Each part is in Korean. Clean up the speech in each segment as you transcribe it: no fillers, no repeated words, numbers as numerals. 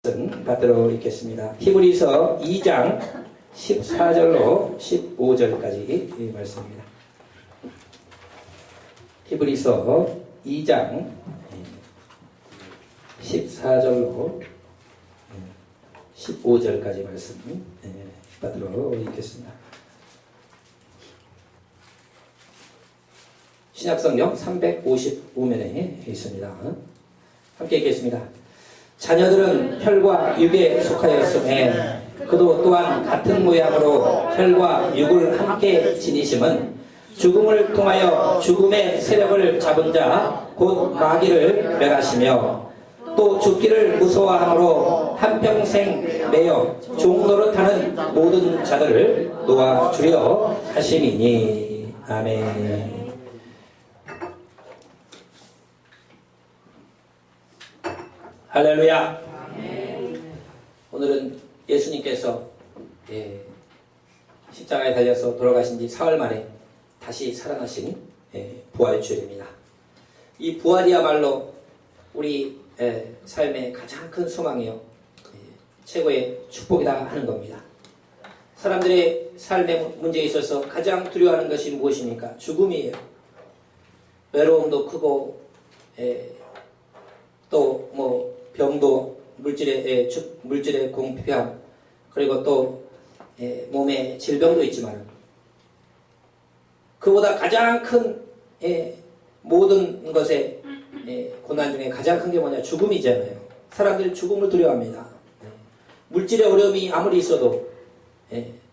받도록 읽겠습니다. 히브리서 2장 14절로 15절까지 말씀입니다. 히브리서 2장 14절로 15절까지 말씀 받도록 읽겠습니다. 신약성경 355면에 있습니다. 함께 읽겠습니다. 자녀들은 혈과 육에 속하였음에 그도 또한 같은 모양으로 혈과 육을 함께 지니심은 죽음을 통하여 죽음의 세력을 잡은 자 곧 마귀를 멸하시며 또 죽기를 무서워함으로 한평생 매여 종노릇하는 모든 자들을 놓아주려 하심이니. 아멘. 할렐루야. 오늘은 예수님께서 십자가에 달려서 돌아가신 지 사흘 만에 다시 살아나신 부활주일입니다. 이 부활이야말로 우리 삶의 가장 큰 소망이요 최고의 축복이다 하는 겁니다. 사람들의 삶의 문제에 있어서 가장 두려워하는 것이 무엇입니까? 죽음이에요. 외로움도 크고 또 병도, 물질의 공평, 그리고 또 몸에 질병도 있지만 그보다 가장 큰 모든 것의 고난 중에 가장 큰 게 뭐냐? 죽음이잖아요. 사람들이 죽음을 두려워합니다. 물질의 어려움이 아무리 있어도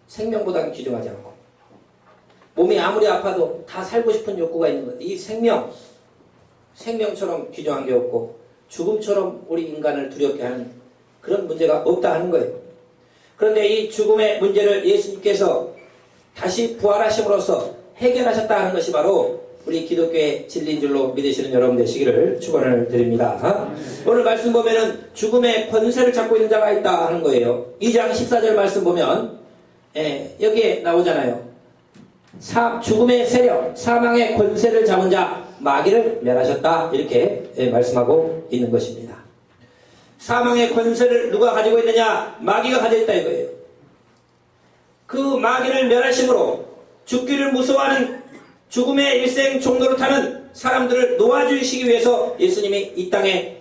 생명보다는 귀중하지 않고, 몸이 아무리 아파도 다 살고 싶은 욕구가 있는 것. 이 생명처럼 귀중한 게 없고 죽음처럼 우리 인간을 두렵게 하는 그런 문제가 없다 하는 거예요. 그런데 이 죽음의 문제를 예수님께서 다시 부활하심으로써 해결하셨다 하는 것이 바로 우리 기독교의 진리인 줄로 믿으시는 여러분 되시기를 축원을 드립니다. 오늘 말씀 보면은 죽음의 권세를 잡고 있는 자가 있다 하는 거예요. 2장 14절 말씀 보면 여기에 나오잖아요. 죽음의 세력, 사망의 권세를 잡은 자 마귀를 멸하셨다, 이렇게 말씀하고 있는 것입니다. 사망의 권세를 누가 가지고 있느냐? 마귀가 가지고 있다 이거예요. 그 마귀를 멸하심으로 죽기를 무서워하는 죽음의 일생 종로를 타는 사람들을 놓아주시기 위해서 예수님이 이 땅에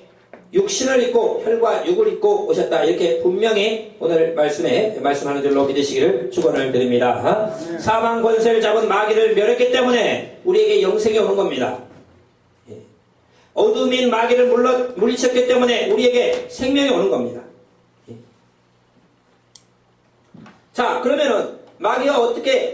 육신을 입고 혈과 육을 입고 오셨다, 이렇게 분명히 오늘 말씀에 말씀하는 줄로 믿으시기를 축원을 드립니다. 사망 권세를 잡은 마귀를 멸했기 때문에 우리에게 영생이 오는 겁니다. 어둠인 마귀를 물리쳤기 때문에 우리에게 생명이 오는 겁니다. 자, 그러면은 마귀가 어떻게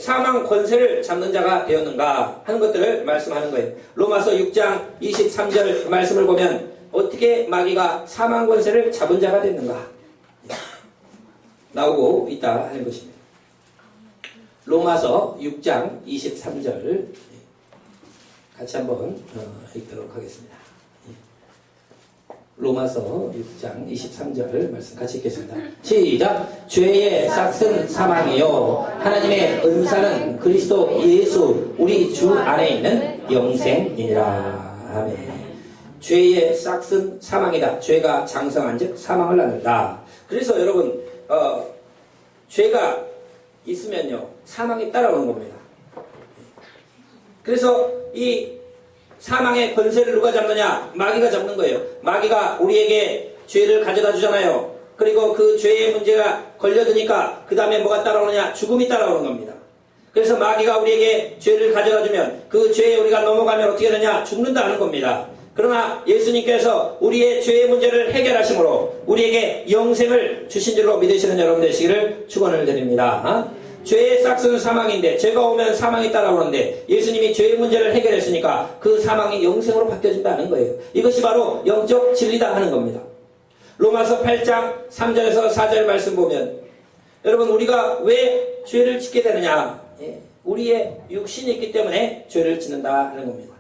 사망 권세를 잡는 자가 되었는가 하는 것들을 말씀하는 거예요. 로마서 6장 23절 말씀을 보면 어떻게 마귀가 사망 권세를 잡은 자가 됐는가 나오고 있다 하는 것입니다. 로마서 6장 23절 같이 한번 읽도록 하겠습니다. 로마서 6장 23절 말씀 같이 읽겠습니다. 시작. 죄의 싹은 사망이요 하나님의 은사는 그리스도 예수 우리 주 안에 있는 영생이니라. 아멘. 죄의 싹은 사망이다. 죄가 장성한 즉 사망을 낳는다. 그래서 여러분 죄가 있으면요 사망이 따라오는 겁니다. 그래서 이 사망의 권세를 누가 잡느냐? 마귀가 잡는 거예요. 마귀가 우리에게 죄를 가져다 주잖아요. 그리고 그 죄의 문제가 걸려드니까 그 다음에 뭐가 따라오느냐? 죽음이 따라오는 겁니다. 그래서 마귀가 우리에게 죄를 가져다 주면 그 죄에 우리가 넘어가면 어떻게 되냐? 죽는다 하는 겁니다. 그러나 예수님께서 우리의 죄의 문제를 해결하심으로 우리에게 영생을 주신 줄로 믿으시는 여러분 되시기를 축원을 드립니다. 죄의 싹은 사망인데, 죄가 오면 사망이 따라오는데 예수님이 죄의 문제를 해결했으니까 그 사망이 영생으로 바뀌어진다는 거예요. 이것이 바로 영적 진리다 하는 겁니다. 로마서 8장 3절에서 4절 말씀 보면 여러분 우리가 왜 죄를 짓게 되느냐? 우리의 육신이 있기 때문에 죄를 짓는다 하는 겁니다.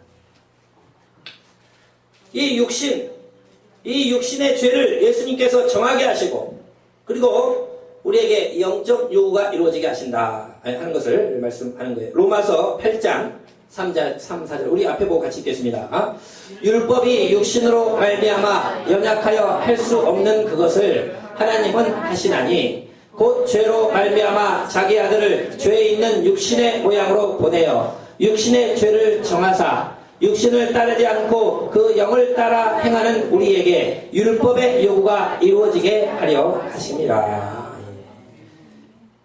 이 육신의 죄를 예수님께서 정하게 하시고 그리고 우리에게 영적 요구가 이루어지게 하신다 하는 것을 말씀하는 거예요. 로마서 8장 3, 4절 우리 앞에 보고 같이 읽겠습니다. 율법이 육신으로 말미암아 연약하여 할 수 없는 그것을 하나님은 하시나니 곧 죄로 말미암아 자기 아들을 죄에 있는 육신의 모양으로 보내어 육신의 죄를 정하사 육신을 따르지 않고 그 영을 따라 행하는 우리에게 율법의 요구가 이루어지게 하려 하심이라.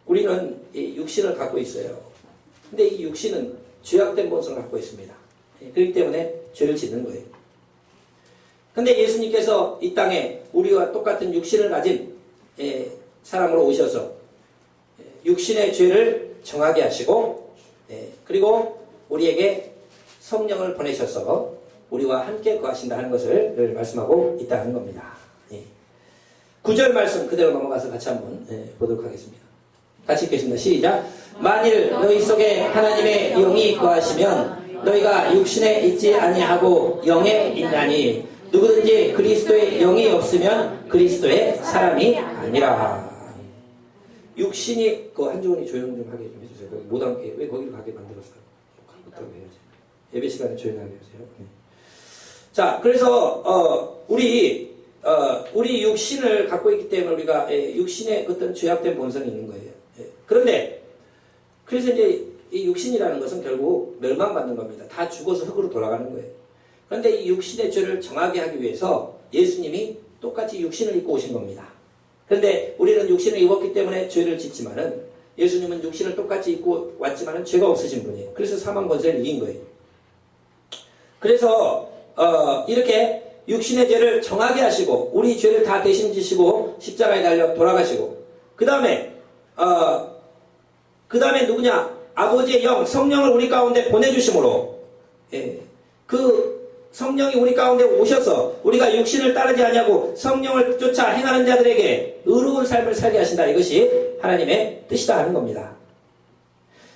우리는 이 육신을 갖고 있어요. 근데 이 육신은 죄악된 본성을 갖고 있습니다. 그렇기 때문에 죄를 짓는 거예요. 근데 예수님께서 이 땅에 우리와 똑같은 육신을 가진 사람으로 오셔서 육신의 죄를 정하게 하시고 그리고 우리에게 성령을 보내셔서 우리와 함께 거하신다 하는 것을 말씀하고 있다는 겁니다. 9절 말씀 그대로 넘어가서 같이 한번 보도록 하겠습니다. 같이 읽겠습니다. 시작. 만일 너희 속에 하나님의 영이 거하시면 너희가 육신에 있지 아니하고 영에 있나니 누구든지 그리스도의 영이 없으면 그리스도의 사람이 아니라. 육신이 한주원이 조용 좀 하게 좀 해주세요. 못 앉게 왜 거기를 가게 만들었어요? 갖고 해야지. 예배 시간에 조용하게 해주세요. 자, 그래서 우리 육신을 갖고 있기 때문에 우리가 육신의 어떤 죄악된 본성이 있는 거예요. 그런데 그래서 이제 이 육신이라는 것은 결국 멸망받는 겁니다. 다 죽어서 흙으로 돌아가는 거예요. 그런데 이 육신의 죄를 정하게 하기 위해서 예수님이 똑같이 육신을 입고 오신 겁니다. 그런데 우리는 육신을 입었기 때문에 죄를 짓지만은 예수님은 육신을 똑같이 입고 왔지만은 죄가 없으신 분이에요. 그래서 사망 권세를 이긴 거예요. 그래서 이렇게 육신의 죄를 정하게 하시고 우리 죄를 다 대신 지시고 십자가에 달려 돌아가시고 그 다음에 누구냐? 아버지의 영, 성령을 우리 가운데 보내주심으로 그 성령이 우리 가운데 오셔서 우리가 육신을 따르지 않냐고 성령을 쫓아 행하는 자들에게 의로운 삶을 살게 하신다. 이것이 하나님의 뜻이다 하는 겁니다.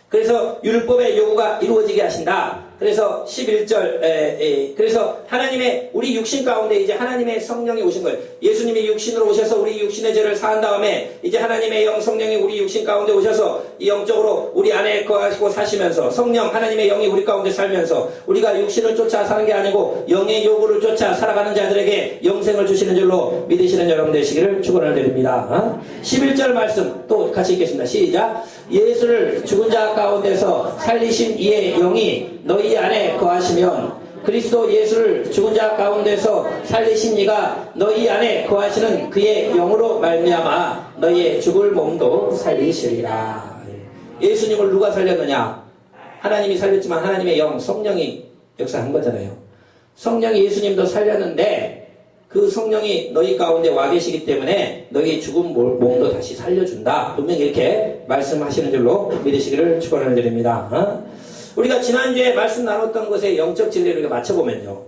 그래서 율법의 요구가 이루어지게 하신다. 그래서 11절 그래서 하나님의 우리 육신 가운데 이제 하나님의 성령이 오신 거예요. 예수님이 육신으로 오셔서 우리 육신의 죄를 사한 다음에 이제 하나님의 영 성령이 우리 육신 가운데 오셔서 이 영적으로 우리 안에 거하시고 사시면서 성령 하나님의 영이 우리 가운데 살면서 우리가 육신을 쫓아 사는 게 아니고 영의 요구를 쫓아 살아가는 자들에게 영생을 주시는 줄로 믿으시는 여러분 되시기를 축원을 드립니다. 11절 말씀 또 같이 읽겠습니다. 시작. 예수를 죽은 자 가운데서 살리신 이의 영이 너희 안에 거하시면 그리스도 예수를 죽은 자 가운데서 살리신 이가 너희 안에 거하시는 그의 영으로 말미암아 너희의 죽을 몸도 살리시리라. 예수님을 누가 살렸느냐? 하나님이 살렸지만 하나님의 영 성령이 역사한 거잖아요. 성령이 예수님도 살렸는데 그 성령이 너희 가운데 와 계시기 때문에 너희의 죽은 몸도 다시 살려준다. 분명히 이렇게 말씀하시는 줄로 믿으시기를 축원을 드립니다. 우리가 지난주에 말씀 나눴던 것에 영적 진리를 맞춰보면요.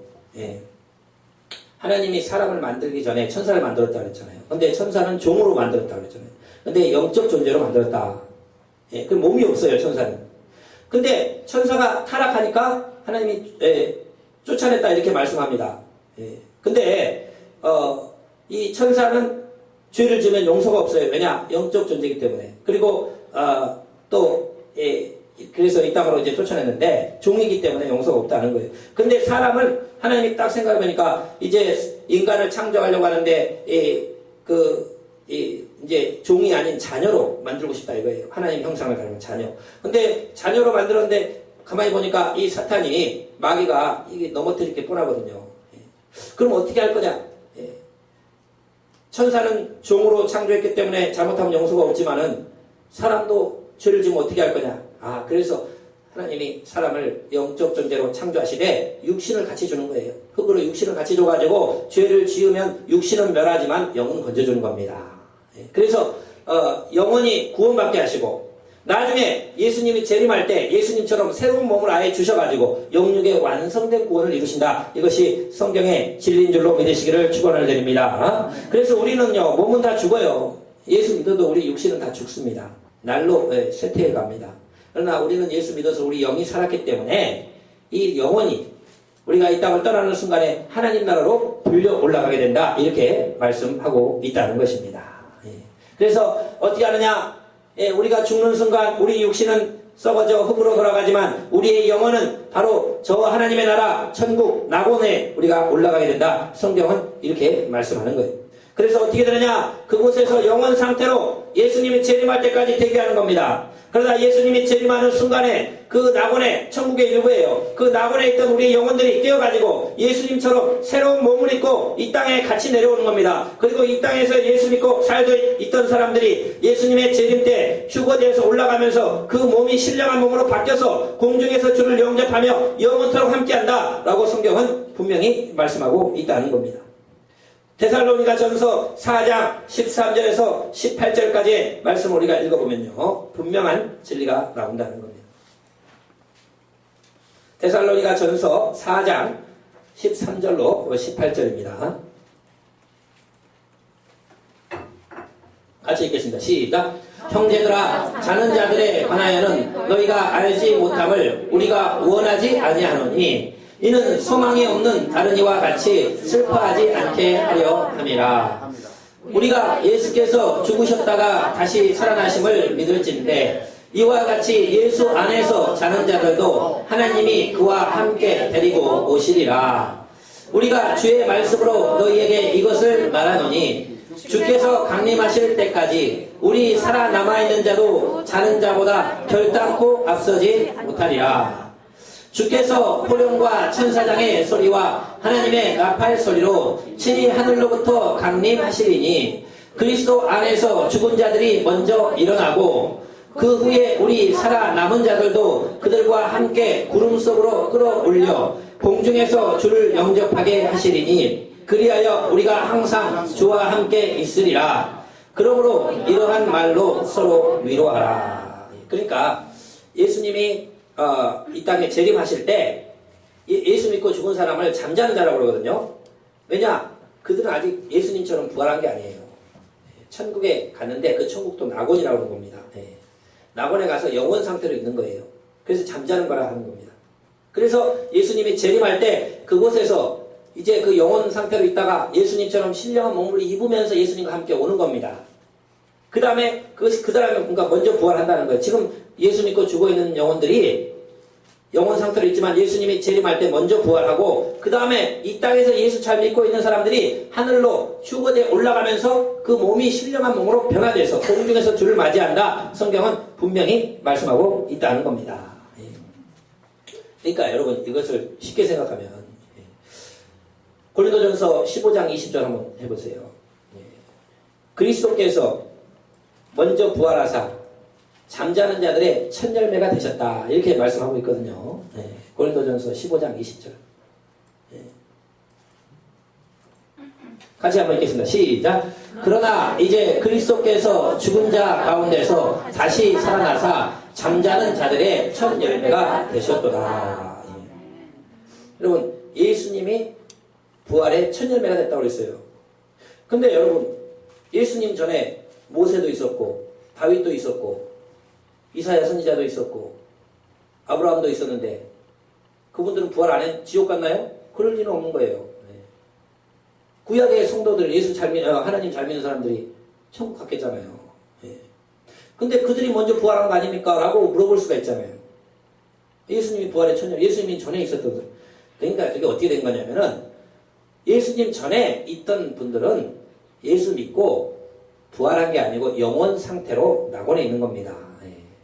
하나님이 사람을 만들기 전에 천사를 만들었다 그랬잖아요. 근데 천사는 종으로 만들었다 그랬잖아요. 근데 영적 존재로 만들었다. 그 몸이 없어요, 천사는. 근데 천사가 타락하니까 하나님이 쫓아냈다 이렇게 말씀합니다. 근데 이 천사는 죄를 지으면 용서가 없어요. 왜냐? 영적 존재이기 때문에. 그리고 그래서 이 땅으로 이제 쫓아냈는데 종이기 때문에 용서가 없다는 거예요. 근데 사람을 하나님이 딱 생각해보니까 이제 인간을 창조하려고 하는데 이제 종이 아닌 자녀로 만들고 싶다 이거예요. 하나님 형상을 가진 자녀. 근데 자녀로 만들었는데 가만히 보니까 이 사탄이 마귀가 이게 넘어뜨릴 게 뻔하거든요. 그럼 어떻게 할 거냐? 천사는 종으로 창조했기 때문에 잘못하면 용서가 없지만은 사람도 죄를 지으면 어떻게 할 거냐? 그래서 하나님이 사람을 영적 존재로 창조하시되 육신을 같이 주는 거예요. 흙으로 육신을 같이 줘가지고 죄를 지으면 육신은 멸하지만 영은 건져주는 겁니다. 그래서 영원히 구원받게 하시고 나중에 예수님이 재림할 때 예수님처럼 새로운 몸을 아예 주셔가지고 영육의 완성된 구원을 이루신다. 이것이 성경의 진리인 줄로 믿으시기를 축원을 드립니다. 그래서 우리는요 몸은 다 죽어요. 예수 믿어도 우리 육신은 다 죽습니다. 날로 쇠퇴해 갑니다. 그러나 우리는 예수 믿어서 우리 영이 살았기 때문에 이 영원히 우리가 이 땅을 떠나는 순간에 하나님 나라로 불려 올라가게 된다. 이렇게 말씀하고 있다는 것입니다. 그래서 어떻게 하느냐? 우리가 죽는 순간 우리 육신은 썩어져 흙으로 돌아가지만 우리의 영혼은 바로 저 하나님의 나라 천국 낙원에 우리가 올라가게 된다. 성경은 이렇게 말씀하는 거예요. 그래서 어떻게 되느냐? 그곳에서 영원 상태로 예수님이 재림할 때까지 대기하는 겁니다. 그러다 예수님이 재림하는 순간에 그 낙원에, 천국의 일부예요. 그 낙원에 있던 우리의 영혼들이 깨어가지고 예수님처럼 새로운 몸을 입고 이 땅에 같이 내려오는 겁니다. 그리고 이 땅에서 예수 믿고 살고 있던 사람들이 예수님의 재림 때 휴거되어서 올라가면서 그 몸이 신령한 몸으로 바뀌어서 공중에서 주를 영접하며 영원토록 함께한다 라고 성경은 분명히 말씀하고 있다는 겁니다. 데살로니가 전서 4장 13절에서 18절까지의 말씀을 우리가 읽어보면요, 분명한 진리가 나온다는 겁니다. 데살로니가 전서 4장 13절로 18절입니다. 같이 읽겠습니다. 시작. 형제들아, 자는 자들에 관하여는 너희가 알지 못함을 우리가 원하지 아니하노니 이는 소망이 없는 다른 이와 같이 슬퍼하지 않게 하려 함이라. 우리가 예수께서 죽으셨다가 다시 살아나심을 믿을진데 이와 같이 예수 안에서 자는 자들도 하나님이 그와 함께 데리고 오시리라. 우리가 주의 말씀으로 너희에게 이것을 말하노니 주께서 강림하실 때까지 우리 살아남아있는 자도 자는 자보다 결단코 앞서지 못하리라. 주께서 호령과 천사장의 소리와 하나님의 나팔 소리로 친히 하늘로부터 강림하시리니 그리스도 안에서 죽은 자들이 먼저 일어나고 그 후에 우리 살아남은 자들도 그들과 함께 구름 속으로 끌어올려 공중에서 주를 영접하게 하시리니 그리하여 우리가 항상 주와 함께 있으리라. 그러므로 이러한 말로 서로 위로하라. 그러니까 예수님이 이 땅에 재림하실 때 예수 믿고 죽은 사람을 잠자는 자라고 그러거든요. 왜냐? 그들은 아직 예수님처럼 부활한 게 아니에요. 천국에 갔는데 그 천국도 낙원이라고 하는 겁니다. 낙원에 가서 영원 상태로 있는 거예요. 그래서 잠자는 거라 하는 겁니다. 그래서 예수님이 재림할 때 그곳에서 이제 그 영원 상태로 있다가 예수님처럼 신령한 몸을 입으면서 예수님과 함께 오는 겁니다. 그 다음에 그 사람이 뭔가 먼저 부활한다는 거예요. 지금 예수 믿고 죽어있는 영혼들이 영원 상태로 있지만 예수님이 재림할 때 먼저 부활하고 그 다음에 이 땅에서 예수 잘 믿고 있는 사람들이 하늘로 휴거되어 올라가면서 그 몸이 신령한 몸으로 변화돼서 공중에서 주를 맞이한다. 성경은 분명히 말씀하고 있다는 겁니다. 그러니까 여러분 이것을 쉽게 생각하면 고린도전서 15장 20절 한번 해보세요. 그리스도께서 먼저 부활하사 잠자는 자들의 첫 열매가 되셨다. 이렇게 말씀하고 있거든요. 고린도전서 15장 20절. 같이 한번 읽겠습니다. 시작. 그러나 이제 그리스도께서 죽은 자 가운데서 다시 살아나사 잠자는 자들의 첫 열매가 되셨도다. 여러분 예수님이 부활의 첫 열매가 됐다고 그랬어요. 근데 여러분 예수님 전에 모세도 있었고 다윗도 있었고 이사야 선지자도 있었고 아브라함도 있었는데 그분들은 부활 안 해 지옥 갔나요? 그럴 리는 없는 거예요. 구약의 성도들 하나님 잘 믿는 사람들이 천국 갔겠잖아요. 근데 그들이 먼저 부활한 거 아닙니까? 라고 물어볼 수가 있잖아요. 예수님이 부활의 첫 열매, 예수님이 전에 있었던 거. 그러니까 그게 어떻게 된 거냐면은 예수님 전에 있던 분들은 예수 믿고 부활한 게 아니고 영원 상태로 낙원에 있는 겁니다.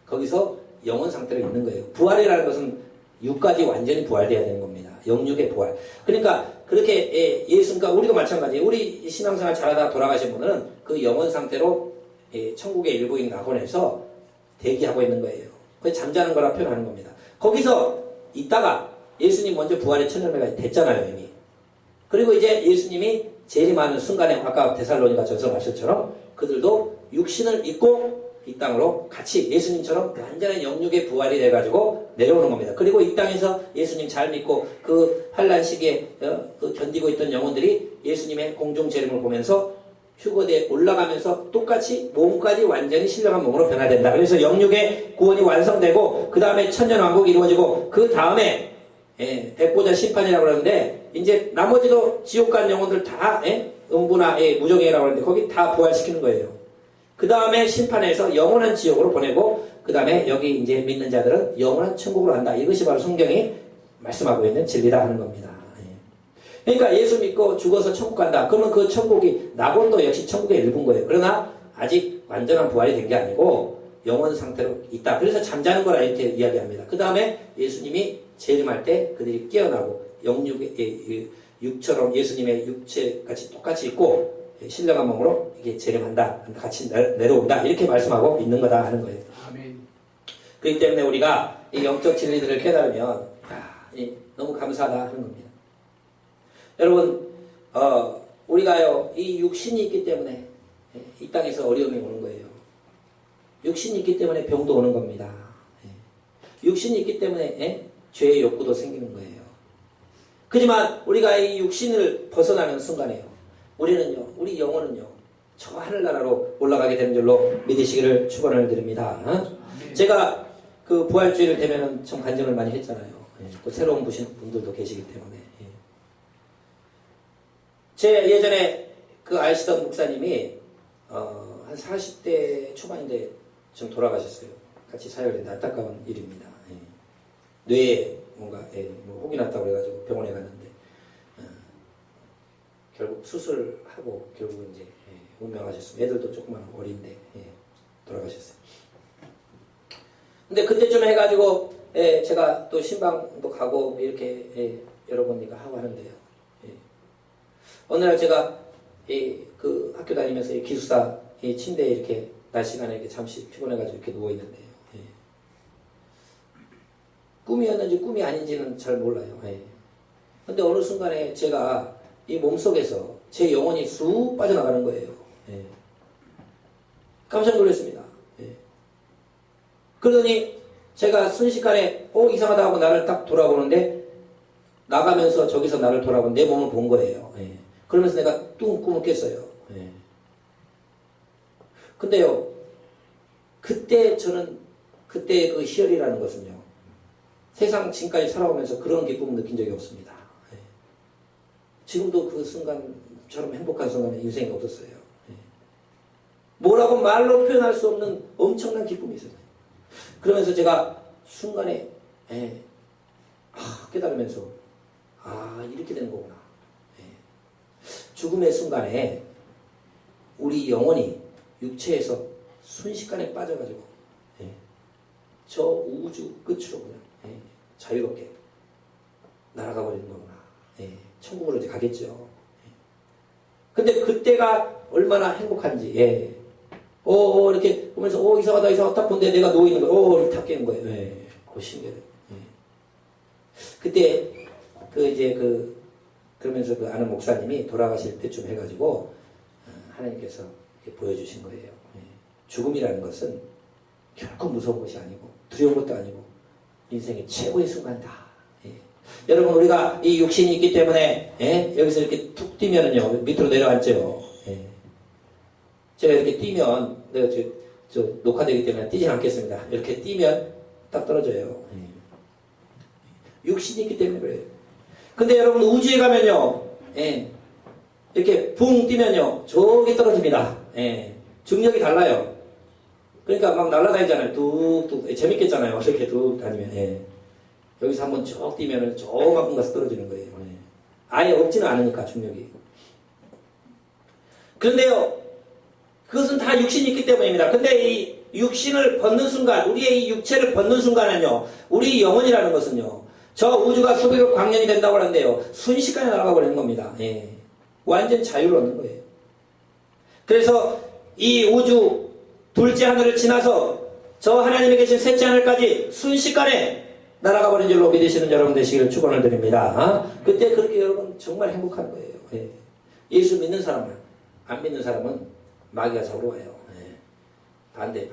거기서 영원 상태로 있는 거예요. 부활이라는 것은 육까지 완전히 부활돼야 되는 겁니다. 영육의 부활. 그러니까 그렇게 그러니까 우리도 마찬가지예요. 우리 신앙생활 잘하다 돌아가신 분들은 그 영원 상태로 천국의 일부인 낙원에서 대기하고 있는 거예요. 그래서 잠자는 거라 표현하는 겁니다. 거기서 있다가 예수님 먼저 부활의 첫 열매가 됐잖아요, 이미. 그리고 이제 예수님이 재림하는 순간에 아까 데살로니가 전서 말씀처럼 그들도 육신을 입고 이 땅으로 같이 예수님처럼 완전한 영육의 부활이 돼가지고 내려오는 겁니다. 그리고 이 땅에서 예수님 잘 믿고 그 환난 시기에 견디고 있던 영혼들이 예수님의 공중 재림을 보면서 휴거대에 올라가면서 똑같이 몸까지 완전히 신령한 몸으로 변화된다. 그래서 영육의 구원이 완성되고 그 다음에 천년왕국이 이루어지고 그 다음에 백보자 심판이라고 그러는데 이제 나머지도 지옥 간 영혼들 다 음부나 무정행이라고 하는데 거기 다 부활시키는 거예요. 그 다음에 심판해서 영원한 지옥으로 보내고 그 다음에 여기 이제 믿는 자들은 영원한 천국으로 간다. 이것이 바로 성경이 말씀하고 있는 진리다 하는 겁니다. 그러니까 예수 믿고 죽어서 천국 간다. 그러면 그 천국이 낙원도 역시 천국의 일부인 거예요. 그러나 아직 완전한 부활이 된 게 아니고 영원 상태로 있다. 그래서 잠자는 거라 이렇게 이야기합니다. 그 다음에 예수님이 재림할 때 그들이 깨어나고 육처럼 예수님의 육체같이 똑같이 있고 신령한 몸으로 이게 재림한다. 같이 내려온다. 이렇게 말씀하고 있는 거다 하는 거예요. 아멘. 그렇기 때문에 우리가 이 영적 진리들을 깨달으면 너무 감사하다 하는 겁니다. 여러분 우리가요 이 육신이 있기 때문에 이 땅에서 어려움이 오는 거예요. 육신이 있기 때문에 병도 오는 겁니다. 육신이 있기 때문에 죄의 욕구도 생기는 거예요. 하지만 우리가 이 육신을 벗어나는 순간에요 우리는요 우리 영혼은요 저 하늘나라로 올라가게 되는 줄로 믿으시기를 축원을 드립니다. 제가 그 부활주의를 되면은 참 간증을 많이 했잖아요. 또 새로운 분들도 계시기 때문에 제 예전에 그 아시던 목사님이 한 40대 초반인데 좀 돌아가셨어요. 같이 사역했는데 안타까운 일입니다. 뇌에 뭔가 뭐 혹이 났다고 그래가지고 병원에 갔는데 결국 수술하고 결국 이제 운명하셨어요. 애들도 조그만 어린데 돌아가셨어요. 근데 그때쯤 해가지고 제가 또 신방도 가고 이렇게 여러 번이가 하고 하는데요. 어느 날 제가 그 학교 다니면서 기숙사 침대에 이렇게 낮 시간에 이렇게 잠시 피곤해가지고 이렇게 누워 있는데요. 꿈이었는지 꿈이 아닌지는 잘 몰라요. 근데 어느 순간에 제가 이 몸속에서 제 영혼이 쑥 빠져나가는 거예요. 깜짝 놀랐습니다. 그러더니 제가 순식간에 이상하다 하고 나를 딱 돌아보는데 나가면서 저기서 나를 돌아본 내 몸을 본 거예요. 그러면서 내가 뚱 꿈을 깼어요. 근데요 그때 저는 그때 그 희열이라는 것은요 세상 지금까지 살아오면서 그런 기쁨을 느낀 적이 없습니다. 지금도 그 순간처럼 행복한 순간은 인생에 없었어요. 뭐라고 말로 표현할 수 없는 엄청난 기쁨이 있어요. 그러면서 제가 순간에 깨달으면서 이렇게 되는 거구나. 죽음의 순간에 우리 영혼이 육체에서 순식간에 빠져가지고 저 우주 끝으로 그냥 자유롭게 날아가 버리는 거구나. 천국으로 이제 가겠죠. 근데 그때가 얼마나 행복한지 이렇게 보면서 이상하다 딱 본데 내가 누워있는 거예요. 이렇게 탁 깨는 거예요. 신기해요. 그때 그러면서 그 아는 목사님이 돌아가실 때쯤 해가지고 하나님께서 이렇게 보여주신 거예요. 죽음이라는 것은 결코 무서운 것이 아니고 두려운 것도 아니고 인생의 최고의 순간이다. 여러분 우리가 이 육신이 있기 때문에 여기서 이렇게 툭 뛰면은요 밑으로 내려앉죠. 제가 이렇게 뛰면 내가 저 녹화되기 때문에 뛰진 않겠습니다. 이렇게 뛰면 딱 떨어져요. 육신이 있기 때문에 그래요. 근데 여러분 우주에 가면요 이렇게 붕 뛰면요 저기 떨어집니다. 중력이 달라요. 그러니까 막 날아다니잖아요. 뚝뚝 재밌겠잖아요. 이렇게 뚝 다니면 여기서 한번 쭉 뛰면 저만큼 가서 떨어지는 거예요. 아예 없지는 않으니까 중력이. 그런데요 그것은 다 육신이 있기 때문입니다. 근데 이 육신을 벗는 순간 우리의 이 육체를 벗는 순간은요 우리 영혼이라는 것은요 저 우주가 수백억 광년이 된다고 하는데요 순식간에 날아가 버리는 겁니다. 완전 자유를 얻는 거예요. 그래서 이 우주 둘째 하늘을 지나서 저 하나님이 계신 셋째 하늘까지 순식간에 날아가 버린 줄로 믿으시는 여러분 되시기를 축원을 드립니다. 그때 그렇게 여러분 정말 행복한 거예요. 예수 믿는 사람은 안 믿는 사람은 마귀가 잡으러 와요. 반대.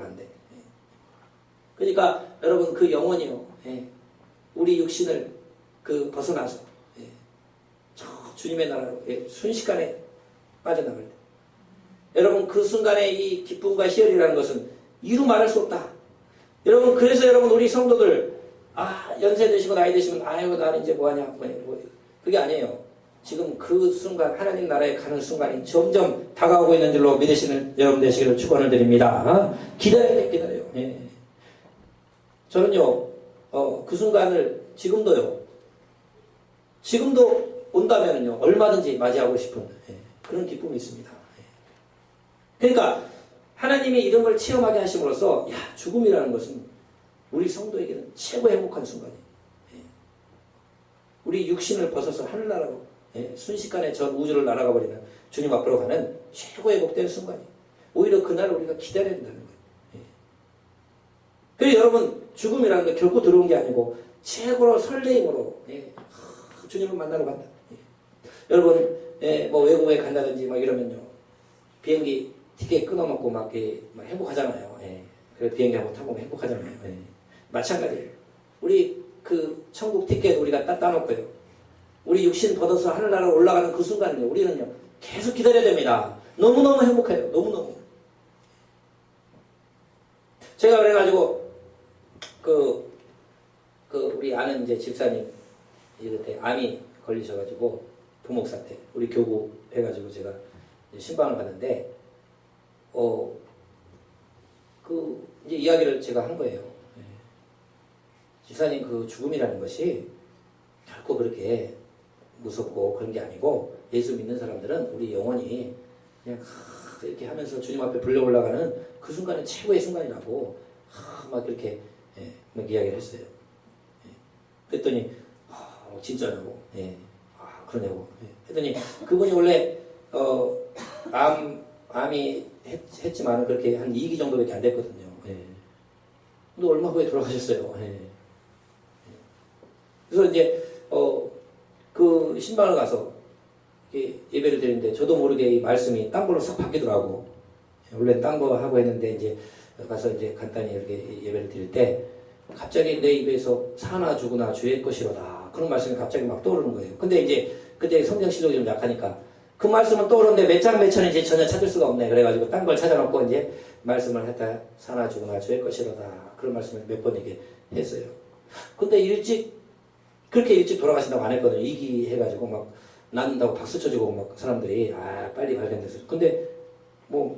그러니까 여러분 그 영혼이요 우리 육신을 벗어나서 저 주님의 나라로 순식간에 빠져나갈 때 여러분 그 순간에 이 기쁨과 희열이라는 것은 이루 말할 수 없다. 여러분 그래서 여러분 우리 성도들 연세 드시고 나이 드시면 나는 이제 뭐하냐 그게 아니에요. 지금 그 순간 하나님 나라에 가는 순간이 점점 다가오고 있는 줄로 믿으시는 여러분 되시기를 축원을 드립니다. 기다려요. 저는요, 그 순간을 지금도 온다면요, 얼마든지 맞이하고 싶은 그런 기쁨이 있습니다. 그러니까 하나님이 이런 걸 체험하게 하심으로써 죽음이라는 것은 우리 성도에게는 최고 행복한 순간이에요. 우리 육신을 벗어서 하늘나라로 순식간에 전 우주를 날아가 버리는 주님 앞으로 가는 최고 회복된 순간이에요. 오히려 그날을 우리가 기다려야 된다는 거예요. 그래서 여러분, 죽음이라는 게 결코 들어온 게 아니고 최고로 설레임으로 주님을 만나러 간다. 여러분, 뭐 외국에 간다든지 막 이러면요, 비행기 티켓 끊어먹고 막 행복하잖아요. 그래서 비행기 한번 타보면 행복하잖아요. 마찬가지예요. 우리 그 천국 티켓 우리가 따놓고요, 우리 육신 벗어서 하늘나라로 올라가는 그 순간은요, 우리는요 계속 기다려야 됩니다. 너무너무 행복해요. 너무너무. 제가 그래가지고 우리 아는 이제 집사님 그때 암이 걸리셔가지고 부목사 때 우리 교구 해가지고 제가 신방을 갔는데 이제 이야기를 제가 한 거예요. 집사님, 그 죽음이라는 것이 결코 그렇게 무섭고 그런 게 아니고, 예수 믿는 사람들은 우리 영혼이 그냥 이렇게 하면서 주님 앞에 불려 올라가는 그 순간은 최고의 순간이라고 막 이렇게 막 이야기를 했어요. 그랬더니 진짜냐고, 그러냐고 했더니 그분이 원래 암이 했지만 그렇게 한 2기 정도밖에 안 됐거든요. 근데 얼마 후에 돌아가셨어요. 그래서 이제 그 신방을 가서 예배를 드리는데 저도 모르게 이 말씀이 딴 걸로 싹 바뀌더라고. 원래 딴 거 하고 했는데 이제 가서 이제 간단히 이렇게 예배를 드릴 때 갑자기 내 입에서 사나 죽으나 주의 것이로다, 그런 말씀이 갑자기 막 떠오르는 거예요. 근데 이제 그때 성경 실력이 좀 약하니까 그 말씀은 떠오르는데 몇 장 몇 천이 이제 전혀 찾을 수가 없네. 그래가지고 딴 걸 찾아놓고 이제 말씀을 했다. 사나 죽으나 주의 것이로다, 그런 말씀을 몇 번 얘기 했어요. 근데 그렇게 일찍 돌아가신다고 안 했거든요. 이기해가지고 막 낳는다고 박수 쳐주고 막 사람들이 빨리 발견됐어요. 근데 뭐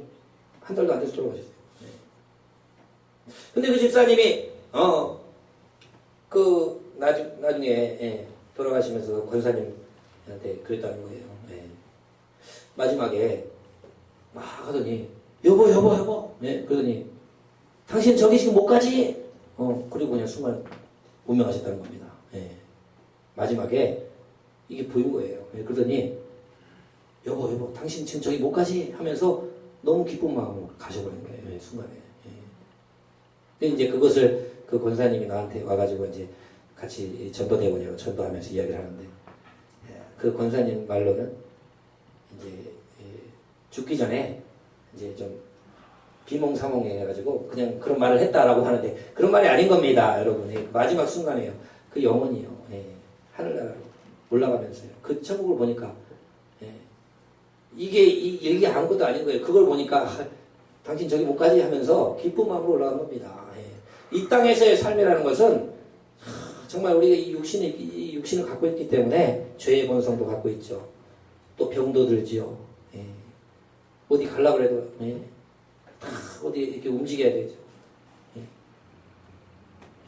한 달도 안 돼서 돌아가셨어요. 근데 그 집사님이 나중에 돌아가시면서 권사님한테 그랬다는 거예요. 마지막에 막 하더니 여보 그러더니 당신 저기 지금 못 가지? 그리고 그냥 순간 운명하셨다는 겁니다. 마지막에 이게 보인 거예요. 그러더니 여보 당신 지금 저기 못 가지? 하면서 너무 기쁜 마음으로 가셔버린 거예요. 순간에. 근데 이제 그것을 그 권사님이 나한테 와가지고 이제 같이 전도대원이라고 전도하면서 이야기를 하는데, 그 권사님 말로는 이제 죽기 전에 이제 좀 비몽사몽해 가지고 그냥 그런 말을 했다라고 하는데, 그런 말이 아닌 겁니다, 여러분. 마지막 순간에요. 그 영혼이요, 하늘나라로 올라가면서요. 그 천국을 보니까 이게 아무것도 아닌 거예요. 그걸 보니까 당신 저기 못 가지 하면서 기쁜 마음으로 올라간 겁니다. 이 땅에서의 삶이라는 것은 정말 우리가 이 육신을 갖고 있기 때문에 죄의 본성도 갖고 있죠. 또 병도 들지요. 어디 가려고 해도 어디 이렇게 움직여야 되죠.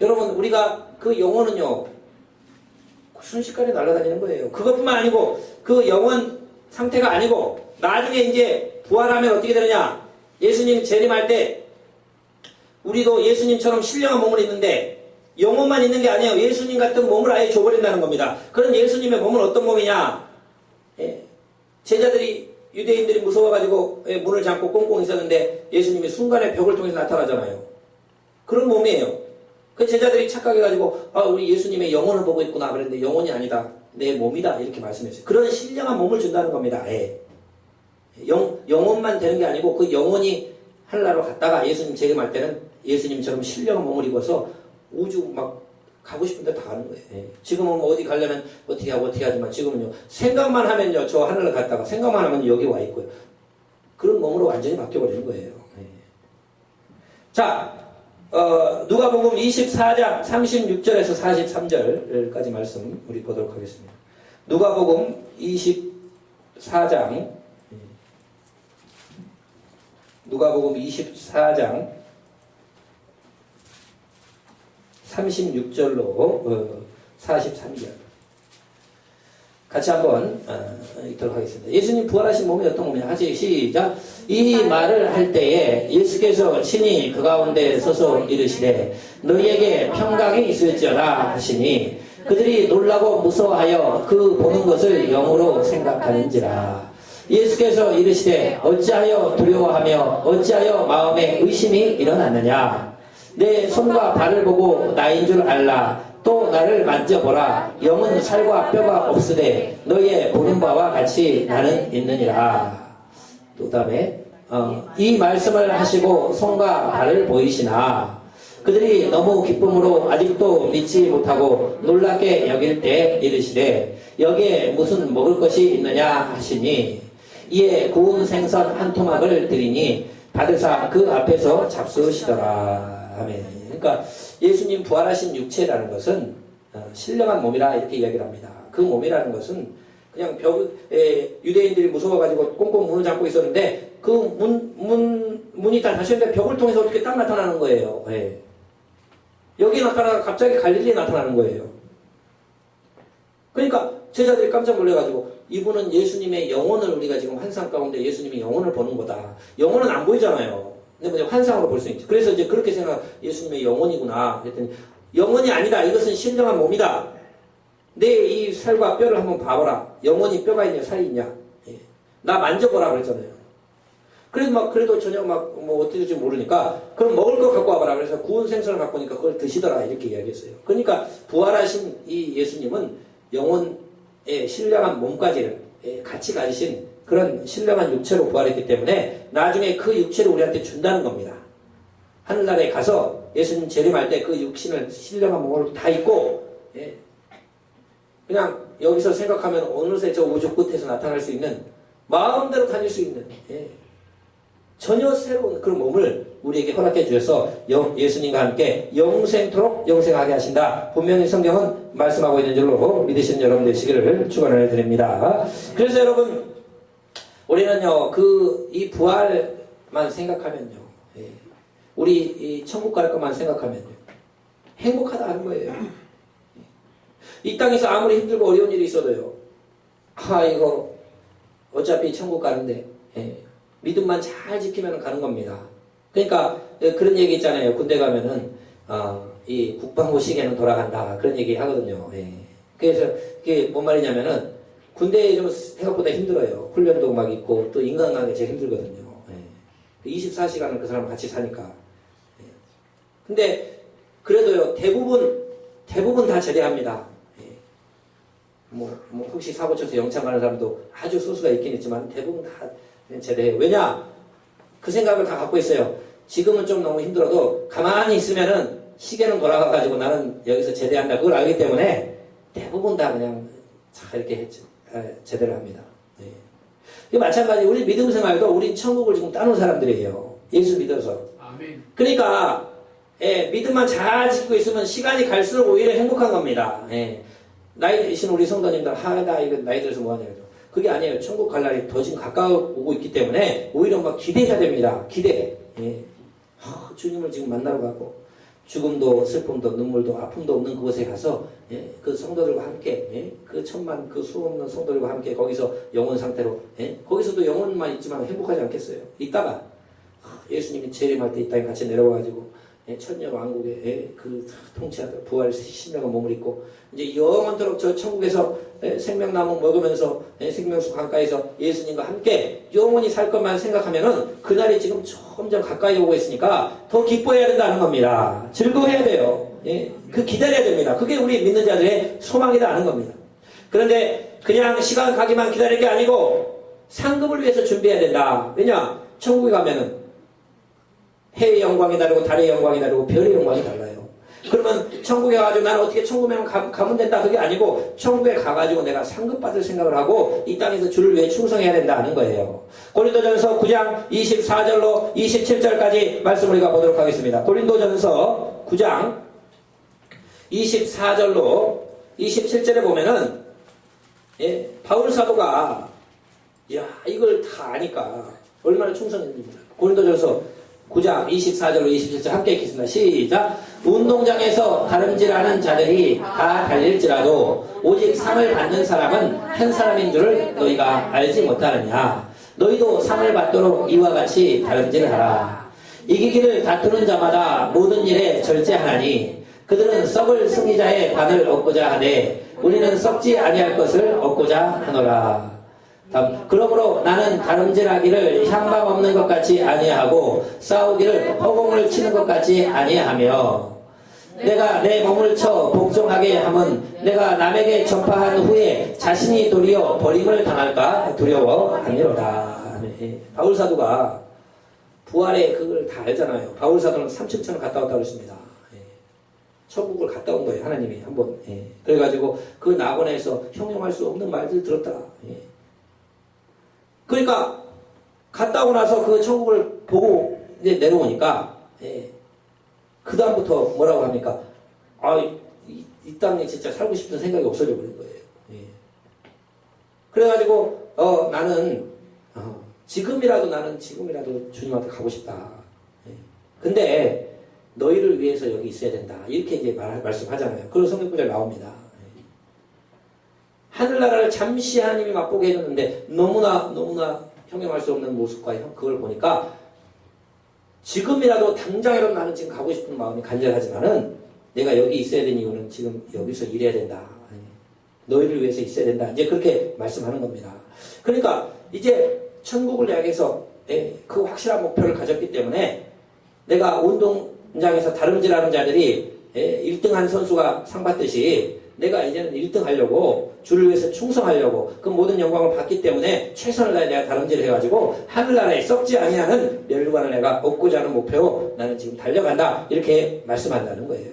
여러분, 우리가 그 영혼은요 순식간에 날아다니는 거예요. 그것뿐만 아니고 그 영혼 상태가 아니고 나중에 이제 부활하면 어떻게 되느냐, 예수님 재림할 때 우리도 예수님처럼 신령한 몸을 입는데 영혼만 있는 게 아니에요. 예수님 같은 몸을 아예 줘버린다는 겁니다. 그런 예수님의 몸은 어떤 몸이냐, 제자들이 유대인들이 무서워가지고 문을 잠고 꽁꽁 있었는데 예수님이 순간에 벽을 통해서 나타나잖아요. 그런 몸이에요. 그 제자들이 착각해가지고 우리 예수님의 영혼을 보고 있구나 그랬는데 영혼이 아니다, 내 몸이다, 이렇게 말씀했어요. 그런 신령한 몸을 준다는 겁니다. 영혼만 되는 게 아니고 그 영혼이 하늘나라로 갔다가 예수님 재림할 때는 예수님처럼 신령한 몸을 입어서 우주 막 가고 싶은 데 다 가는 거예요. 지금은 어디 가려면 어떻게 하지만 지금은요 생각만 하면요 저 하늘을 갔다가 생각만 하면 여기 와 있고요. 그런 몸으로 완전히 바뀌어버리는 거예요. 자, 누가복음 24장 36절에서 43절까지 말씀 우리 보도록 하겠습니다. 누가복음 24장 36절로 43절 같이 한번 읽도록 하겠습니다. 예수님 부활하신 몸이 어떤 몸이냐 하지 시작. 이 말을 할 때에 예수께서 친히 그 가운데 서서 이르시되 너희에게 평강이 있을지어다 하시니 그들이 놀라고 무서워하여 그 보는 것을 영으로 생각하는지라. 예수께서 이르시되 어찌하여 두려워하며 어찌하여 마음에 의심이 일어났느냐. 내 손과 발을 보고 나인 줄 알라. 또 나를 만져보라. 영은 살과 뼈가 없으되 너희의 보는 바와 같이 나는 있느니라. 또 다음에 이 말씀을 하시고 손과 발을 보이시나 그들이 너무 기쁨으로 아직도 믿지 못하고 놀랍게 여길 때 이르시되 여기에 무슨 먹을 것이 있느냐 하시니 이에 구운 생선 한 토막을 드리니 받으사 그 앞에서 잡수시더라. 아멘. 그러니까 예수님 부활하신 육체라는 것은 신령한 몸이라 이렇게 이야기를 합니다. 그 몸이라는 것은 그냥 유대인들이 무서워가지고 꽁꽁 문을 잠고 있었는데 그 문이 다 닫혔는데 벽을 통해서 어떻게 딱 나타나는 거예요. 예. 여기 나타나가 갑자기 갈릴리에 나타나는 거예요. 그러니까 제자들이 깜짝 놀래가지고 이분은 예수님의 영혼을 우리가 지금 환상 가운데 예수님의 영혼을 보는 거다. 영혼은 안 보이잖아요. 근데 환상으로 볼 수 있지. 그래서 이제 그렇게 생각, 예수님의 영혼이구나. 그랬더니 영혼이 아니다. 이것은 신령한 몸이다. 내 이 살과 뼈를 한번 봐보라. 영혼이 뼈가 있냐, 살이 있냐. 예. 나 만져보라 그랬잖아요. 그래도 그래도 전혀 어떻게 될지 모르니까, 그럼 먹을 거 갖고 와봐라. 그래서 구운 생선을 갖고 오니까 그걸 드시더라. 이렇게 이야기했어요. 그러니까 부활하신 이 예수님은 영혼의 신령한 몸까지를 같이 가지신 그런 신령한 육체로 부활했기 때문에 나중에 그 육체를 우리한테 준다는 겁니다. 하늘나라에 가서 예수님 재림할 때 그 육신을 신령한 몸을 다 입고 그냥 여기서 생각하면 어느새 저 우주 끝에서 나타날 수 있는 마음대로 다닐 수 있는 전혀 새로운 그런 몸을 우리에게 허락해 주셔서 예수님과 함께 영생토록 영생하게 하신다. 분명히 성경은 말씀하고 있는 줄로 믿으시는 여러분 되시기를 축원을 드립니다. 그래서 여러분 우리는요 이 부활만 생각하면요 우리 이 천국 갈 것만 생각하면요 행복하다 하는 거예요. 이 땅에서 아무리 힘들고 어려운 일이 있어도요 이거 어차피 천국 가는데 믿음만 잘 지키면 가는 겁니다. 그러니까 그런 얘기 있잖아요. 군대 가면은 이 국방부 시계는 돌아간다 그런 얘기 하거든요. 그래서 그게 뭔 말이냐면은 군대에 좀 생각보다 힘들어요. 훈련도 막 있고 또 인간관계 제일 힘들거든요. 24시간을 그 사람 같이 사니까. 근데 그래도요 대부분 다 제대합니다. 혹시 사고 쳐서 영창 가는 사람도 아주 소수가 있긴 있지만 대부분 다 제대해요. 왜냐? 그 생각을 다 갖고 있어요. 지금은 좀 너무 힘들어도 가만히 있으면은 시계는 돌아가가지고 나는 여기서 제대한다. 그걸 알기 때문에 대부분 다 그냥 잘 이렇게 제대를 합니다. 마찬가지 우리 믿음 생활도 우리 천국을 지금 따놓은 사람들이에요. 예수 믿어서. 아멘. 그러니까 믿음만 잘 지키고 있으면 시간이 갈수록 오히려 행복한 겁니다. 나이 드신 우리 성도님들 나 이거 나이 들어서 뭐하냐 그게 아니에요. 천국 갈 날이 더 지금 가까워오고 있기 때문에 오히려 막 기대해야 됩니다. 기대. 주님을 지금 만나러 가고 죽음도 슬픔도 눈물도 아픔도 없는 그곳에 가서 그 성도들과 함께 그 천만 그 수없는 성도들과 함께 거기서 영혼 상태로 거기서도 영혼만 있지만 행복하지 않겠어요. 이따가 예수님이 재림할 때 이 땅에 같이 내려와가지고 천년 왕국에 그 통치하다 부활 신령한 몸을 입고 이제 영원토록 저 천국에서 생명나무 먹으면서 생명수 강가에서 예수님과 함께 영원히 살 것만 생각하면은 그날이 지금 점점 가까이 오고 있으니까 더 기뻐해야 된다는 겁니다. 즐거워해야 돼요. 그 기다려야 됩니다. 그게 우리 믿는 자들의 소망이다 하는 겁니다. 그런데 그냥 시간 가기만 기다릴 게 아니고 상급을 위해서 준비해야 된다. 왜냐? 천국에 가면은 해의 영광이 다르고 달의 영광이 다르고 별의 영광이 달라요. 그러면 천국에 가가지고 나는 어떻게 천국에 가면 된다 그게 아니고 천국에 가가지고 내가 상급받을 생각을 하고 이 땅에서 주를 위해 충성해야 된다 하는 거예요. 고린도전서 9장 24절로 27절까지 말씀 우리가 보도록 하겠습니다. 고린도전서 9장 24절로 27절에 보면은 바울 사도가 이걸 다 아니까 얼마나 충성했는지 고린도전서 9장 24절로 27절 함께 읽겠습니다. 시작. 운동장에서 다름질하는 자들이 다 달릴지라도 오직 상을 받는 사람은 한 사람인 줄을 너희가 알지 못하느냐. 너희도 상을 받도록 이와 같이 다름질을 하라. 이기기를 다투는 자마다 모든 일에 절제하나니 그들은 썩을 승리자의 반을 얻고자 하되 우리는 썩지 아니할 것을 얻고자 하노라. 그러므로 나는 다름질하기를 향방 없는 것 같이 아니하고 싸우기를 허공을 치는 것 같이 아니하며 내가 내 몸을 쳐 복종하게 함은 내가 남에게 전파한 후에 자신이 도리어 버림을 당할까 두려워하니로다. 네. 바울사도가 부활의 그걸 다 알잖아요. 바울사도는 삼층천을 갔다 왔다고 했습니다. 천국을 갔다 온 거예요. 하나님이 한번. 그래가지고 그 낙원에서 형용할 수 없는 말들 들었다. 그러니까 갔다 오고 나서 그 천국을 보고 이제 내려오니까 그 다음부터 뭐라고 합니까? 이 땅에 진짜 살고 싶은 생각이 없어져 버린 거예요. 그래가지고 나는 지금이라도 주님한테 가고 싶다. 근데 너희를 위해서 여기 있어야 된다. 이렇게 이제 말씀하잖아요. 그런 성경 구절 나옵니다. 하늘나라를 잠시 하나님이 맛보게 해줬는데 너무나 형용할 수 없는 모습과 그걸 보니까 지금이라도 당장이라도 나는 지금 가고 싶은 마음이 간절하지만은 내가 여기 있어야 되는 이유는 지금 여기서 일해야 된다. 너희를 위해서 있어야 된다. 이제 그렇게 말씀하는 겁니다. 그러니까 이제 천국을 향해서 그 확실한 목표를 가졌기 때문에 내가 운동장에서 다름질하는 자들이 1등한 선수가 상 받듯이 내가 이제는 1등 하려고 주를 위해서 충성하려고 그 모든 영광을 받기 때문에 최선을 다해 내가 다름질을 해가지고 하늘나라에 썩지 아니하는 멸류관을 내가 얻고자 하는 목표로 나는 지금 달려간다. 이렇게 말씀한다는 거예요.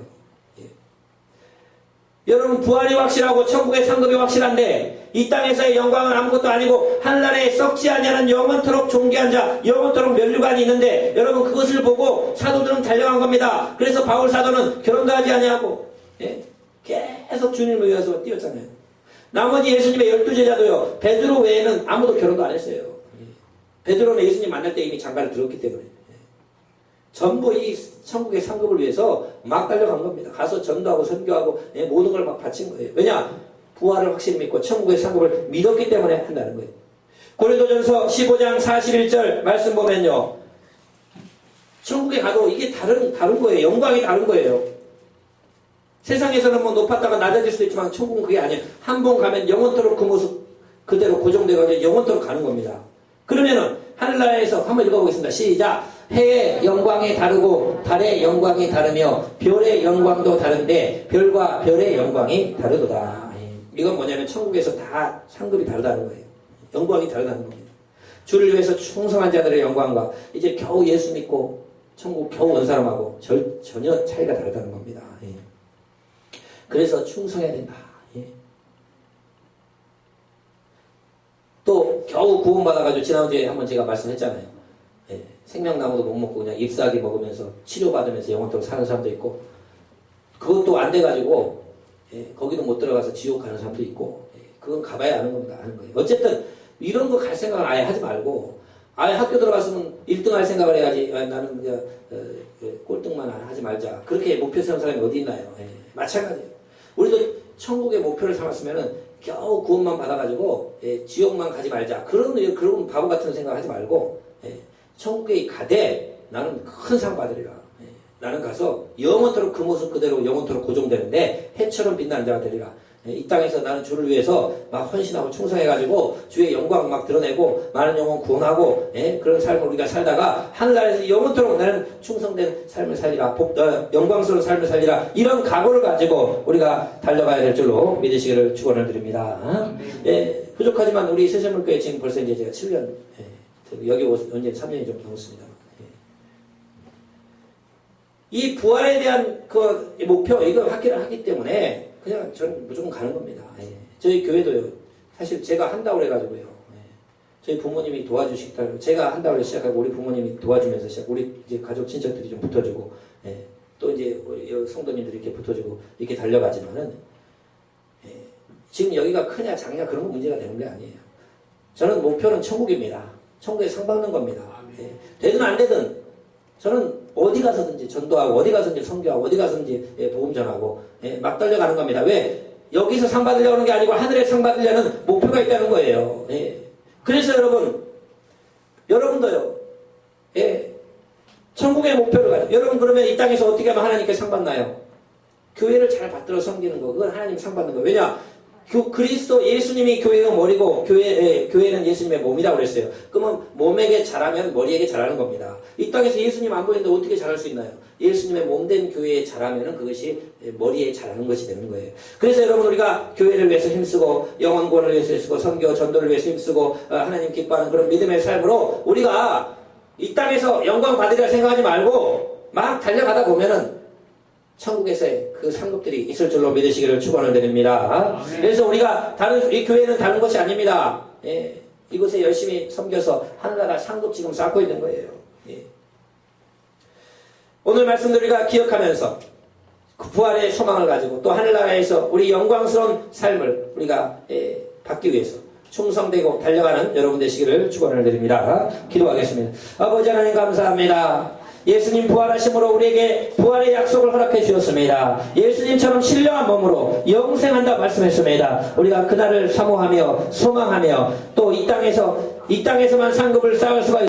여러분 부활이 확실하고 천국의 상급이 확실한데 이 땅에서의 영광은 아무것도 아니고 하늘나라에 썩지 아니하는 영원토록 존귀한 자 영원토록 멸류관이 있는데 여러분 그것을 보고 사도들은 달려간 겁니다. 그래서 바울 사도는 결혼도 하지 아니하고 계속 주님을 위해서 뛰었잖아요. 나머지 예수님의 12제자도요. 베드로 외에는 아무도 결혼도 안 했어요. 베드로는 예수님 만날 때 이미 장가를 들었기 때문에 전부 이 천국의 상급을 위해서 막 달려간 겁니다. 가서 전도하고 선교하고 모든 걸 막 바친 거예요. 왜냐? 부활을 확실히 믿고 천국의 상급을 믿었기 때문에 한다는 거예요. 고린도전서 15장 41절 말씀 보면요. 천국에 가도 이게 다른 거예요. 영광이 다른 거예요. 세상에서는 뭐 높았다가 낮아질 수도 있지만 천국은 그게 아니에요. 한 번 가면 영원토록 그 모습 그대로 고정돼가지고 영원토록 가는 겁니다. 그러면은 하늘나라에서 한번 읽어보겠습니다. 시작. 해의 영광이 다르고 달의 영광이 다르며 별의 영광도 다른데 별과 별의 영광이 다르도다. 이건 뭐냐면 천국에서 다 상급이 다르다는 거예요. 영광이 다르다는 겁니다. 주를 위해서 충성한 자들의 영광과 이제 겨우 예수 믿고 천국 겨우 온 사람하고 전혀 차이가 다르다는 겁니다. 그래서 충성해야 된다. 또 겨우 구원받아가지고 지난주에 한번 제가 말씀했잖아요. 생명나무도 못 먹고 그냥 잎사귀 먹으면서 치료받으면서 영원토록 사는 사람도 있고 그것도 안 돼가지고 거기도 못 들어가서 지옥 가는 사람도 있고 그건 가봐야 아는 겁니다. 아는 거예요. 어쨌든 이런 거 갈 생각을 아예 하지 말고 아예 학교 들어갔으면 1등 할 생각을 해야지 나는 그냥 꼴등만 하지 말자. 그렇게 목표 세운 사람이 어디 있나요? 마찬가지예요. 우리도 천국의 목표를 삼았으면은 겨우 구원만 받아가지고 지옥만 가지 말자. 그런 바보 같은 생각 하지 말고 천국에 가되 나는 큰 상 받으리라. 나는 가서 영원토록 그 모습 그대로 영원토록 고정되는데 해처럼 빛나는 자가 되리라. 이 땅에서 나는 주를 위해서 막 헌신하고 충성해가지고 주의 영광 막 드러내고 많은 영혼 구원하고 그런 삶을 우리가 살다가 하늘나라에서 영원토록 나는 충성된 삶을 살리라. 영광스러운 삶을 살리라. 이런 각오를 가지고 우리가 달려가야 될 줄로 믿으시기를 축원을 드립니다. 부족하지만 우리 새샘물교회 지금 벌써 이제 제가 7년 여기 온 지 3년이 좀 넘었습니다. 이 부활에 대한 그 목표 이걸 확실히 하기 때문에 그냥 저는 무조건 가는 겁니다. 저희 교회도요. 사실 제가 한다고 해가지고요. 저희 부모님이 도와주시겠다고 제가 한다고 시작하고 우리 부모님이 도와주면서 우리 이제 가족 친척들이 좀 붙어주고 또 이제 성도님들이 이렇게 붙어주고 이렇게 달려가지만은 지금 여기가 크냐 작냐 그런 거 문제가 되는 게 아니에요. 저는 목표는 천국입니다. 천국에 상 받는 겁니다. 되든 안 되든 저는 어디 가서든지 전도하고 어디 가서든지 선교하고 어디 가서든지 복음 전하고 막 달려가는 겁니다. 왜? 여기서 상 받으려는 게 아니고 하늘에 상 받으려는 목표가 있다는 거예요. 그래서 여러분도요. 천국의 목표를 가져. 여러분 그러면 이 땅에서 어떻게 하면 하나님께 상 받나요? 교회를 잘 받들어 섬기는 거. 그건 하나님 상 받는 거예요. 왜냐? 그리스도 예수님이 교회의 머리고 교회는 예수님의 몸이라고 그랬어요. 그러면 몸에게 잘하면 머리에게 잘하는 겁니다. 이 땅에서 예수님 안 보이는데 어떻게 잘할 수 있나요? 예수님의 몸된 교회에 잘하면 그것이 머리에 잘하는 것이 되는 거예요. 그래서 여러분 우리가 교회를 위해서 힘쓰고 영혼 구원을 위해서 힘쓰고 선교 전도를 위해서 힘쓰고 하나님 기뻐하는 그런 믿음의 삶으로 우리가 이 땅에서 영광 받으리라 생각하지 말고 막 달려가다 보면은 천국에서의 그 상급들이 있을 줄로 믿으시기를 축원을 드립니다. 그래서 우리가 이 교회는 다른 것이 아닙니다. 이곳에 열심히 섬겨서 하늘나라 상급 지금 쌓고 있는 거예요. 오늘 말씀들 우리가 기억하면서 그 부활의 소망을 가지고 또 하늘나라에서 우리 영광스러운 삶을 우리가 받기 위해서 충성되고 달려가는 여러분 되시기를 축원을 드립니다. 기도하겠습니다. 아버지 하나님 감사합니다. 예수님 부활하심으로 우리에게 부활의 약속을 허락해 주셨습니다. 예수님처럼 신령한 몸으로 영생한다 말씀했습니다. 우리가 그날을 사모하며 소망하며 또 이 땅에서만 상급을 쌓을 수가